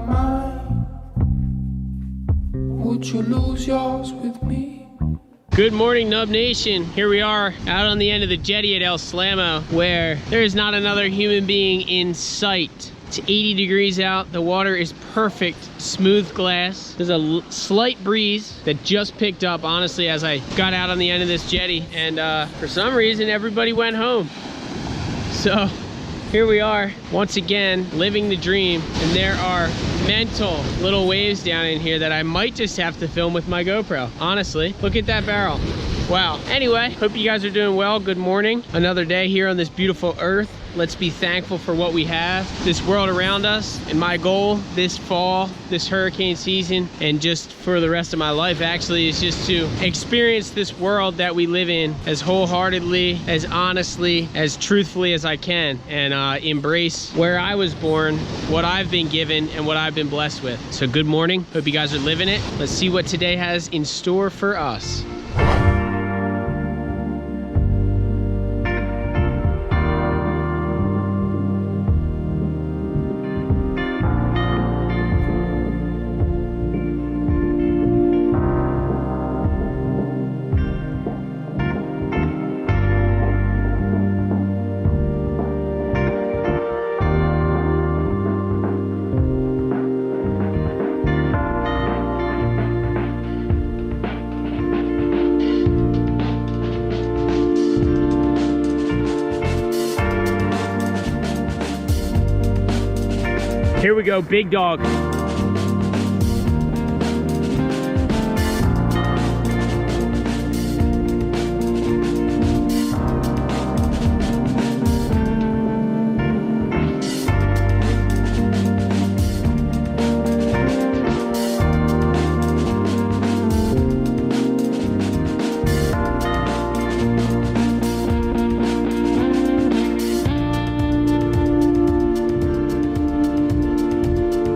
my mind? Would you lose yours with me? Good morning, Nub Nation. Here we are out on the end of the jetty at El Slamo, where there is not another human being in sight. It's 80 degrees out. The water is perfect, smooth glass. There's a slight breeze that just picked up, honestly, as I got out on the end of this jetty. And for some reason, everybody went home. So here we are, once again, living the dream. And there are mental little waves down in here that I might just have to film with my GoPro. Honestly, look at that barrel. Wow. Anyway, hope you guys are doing well. Good morning. Another day here on this beautiful earth. Let's be thankful for what we have, this world around us. And my goal this fall, this hurricane season, and just for the rest of my life actually, is just to experience this world that we live in as wholeheartedly, as honestly, as truthfully as I can, and embrace where I was born, what I've been given, and what I've been blessed with. So good morning. Hope you guys are living it. Let's see what today has in store for us. Here we go, big dog.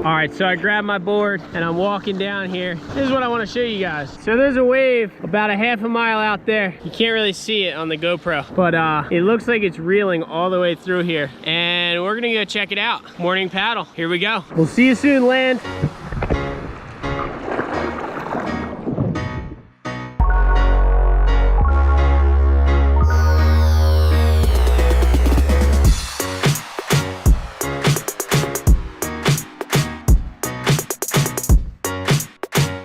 All right, so I grabbed my board and I'm walking down here. This is what I want to show you guys. So there's a wave about a half a mile out there. You can't really see it on the GoPro, but it looks like it's reeling all the way through here. And we're gonna go check it out. Morning paddle, here we go. We'll see you soon, land.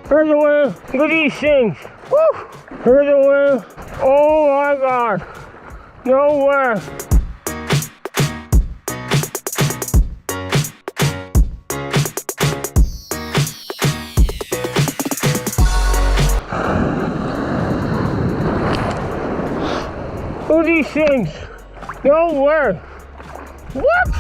Here's a wave. Look at these things. Woo! Here's a wave. Oh my God. No way. Look at these things. No way. What?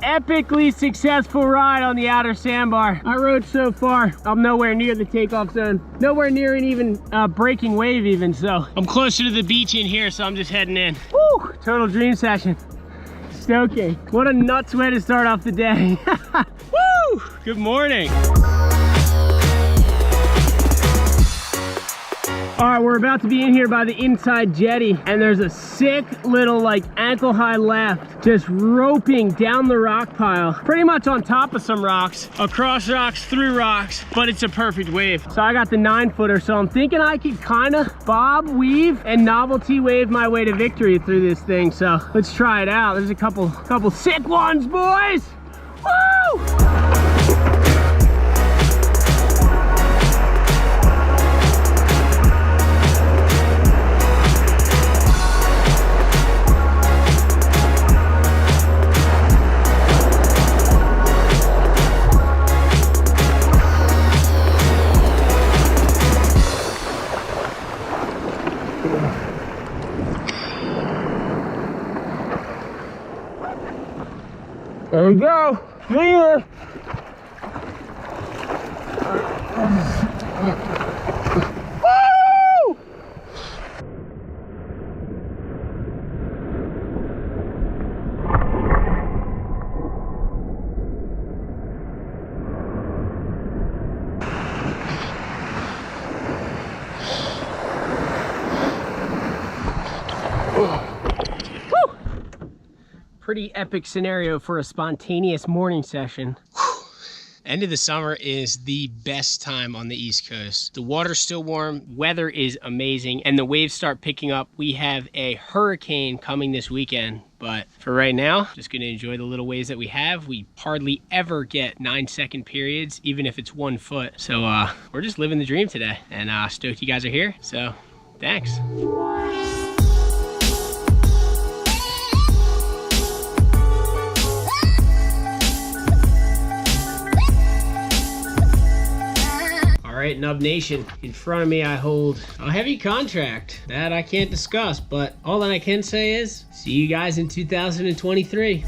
Epically successful ride on the outer sandbar. I rode so far. I'm nowhere near the takeoff zone. Nowhere near an even breaking wave even, so. I'm closer to the beach in here, so I'm just heading in. Woo! Total dream session. Stoking. What a nuts way to start off the day. Woo! Good morning. All right, we're about to be in here by the inside jetty, and there's a sick little like ankle high left just roping down the rock pile, pretty much on top of some rocks, across rocks, through rocks, but it's a perfect wave. So I got the 9-footer, so I'm thinking I could kind of bob, weave, and novelty wave my way to victory through this thing. So let's try it out. There's a couple sick ones, boys. Woo! There we go. Finger. Woo! Pretty epic scenario for a spontaneous morning session. End of the summer is the best time on the East Coast. The water's still warm, weather is amazing, and the waves start picking up. We have a hurricane coming this weekend, but for right now, just gonna enjoy the little waves that we have. We hardly ever get 9-second periods, even if it's 1 foot. So we're just living the dream today, and stoked you guys are here, so thanks. All right, NUB Nation, in front of me I hold a heavy contract that I can't discuss, but all that I can say is, see you guys in 2023.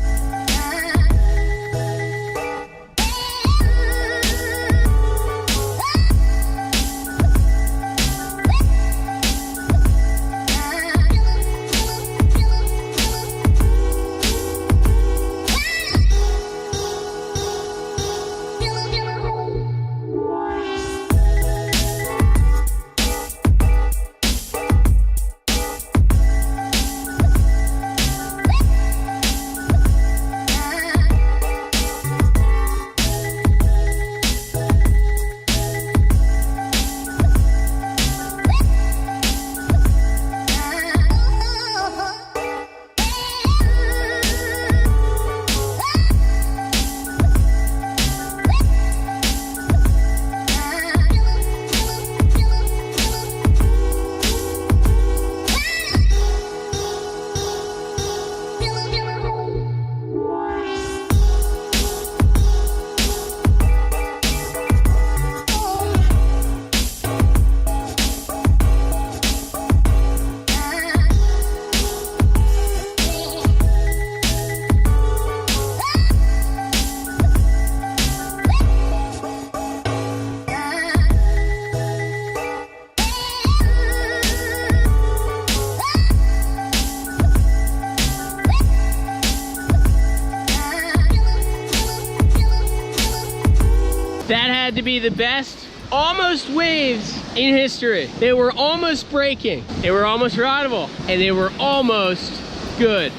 That had to be the best almost waves in history. They were almost breaking, they were almost rideable, and they were almost good.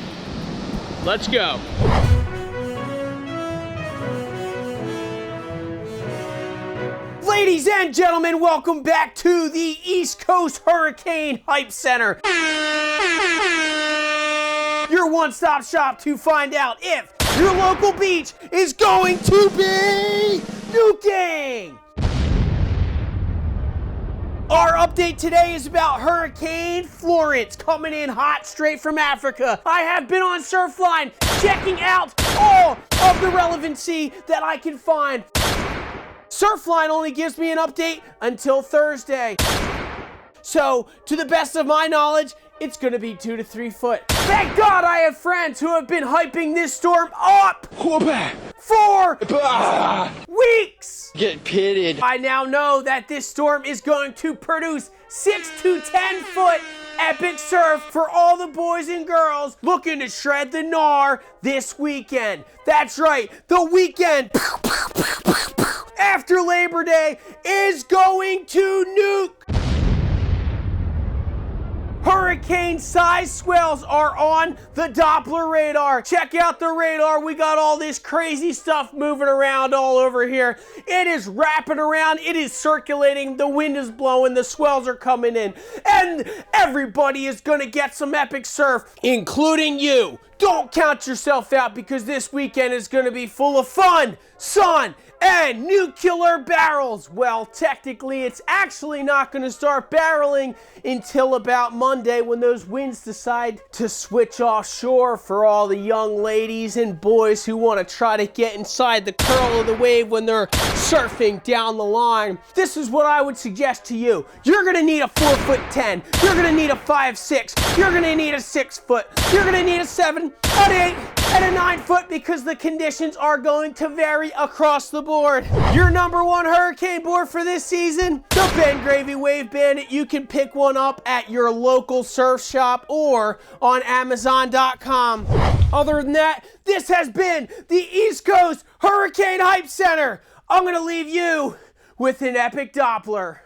Let's go. Ladies and gentlemen, welcome back to the East Coast Hurricane Hype Center. Your one-stop shop to find out if your local beach is going to be nuking. Our update today is about Hurricane Florence coming in hot straight from Africa. I have been on Surfline checking out all of the relevancy that I can find. Surfline only gives me an update until Thursday. So, to the best of my knowledge, it's gonna be 2 to 3 foot. Thank God I have friends who have been hyping this storm up for weeks. Get pitted. I now know that this storm is going to produce 6 to 10 foot epic surf for all the boys and girls looking to shred the gnar this weekend. That's right, the weekend after Labor Day is going to nuke. Hurricane-sized swells are on the Doppler radar. Check out the radar. We got all this crazy stuff moving around all over here. It is wrapping around. It is circulating. The wind is blowing. The swells are coming in. And everybody is going to get some epic surf, including you. Don't count yourself out because this weekend is going to be full of fun, sun, and nuclear barrels. Well, technically, it's actually not going to start barreling until about Monday when those winds decide to switch offshore for all the young ladies and boys who want to try to get inside the curl of the wave when they're surfing down the line. This is what I would suggest to you. You're going to need a 4'10". You're going to need a 5'6". You're going to need a 6 foot. You're going to need a 7, an 8, and a 9 foot because the conditions are going to vary across the board. Your #1 hurricane board for this season, the Ben Gravy Wave Bandit. You can pick one up at your local surf shop or on Amazon.com. Other than that, this has been the East Coast Hurricane Hype Center. I'm gonna leave you with an epic Doppler.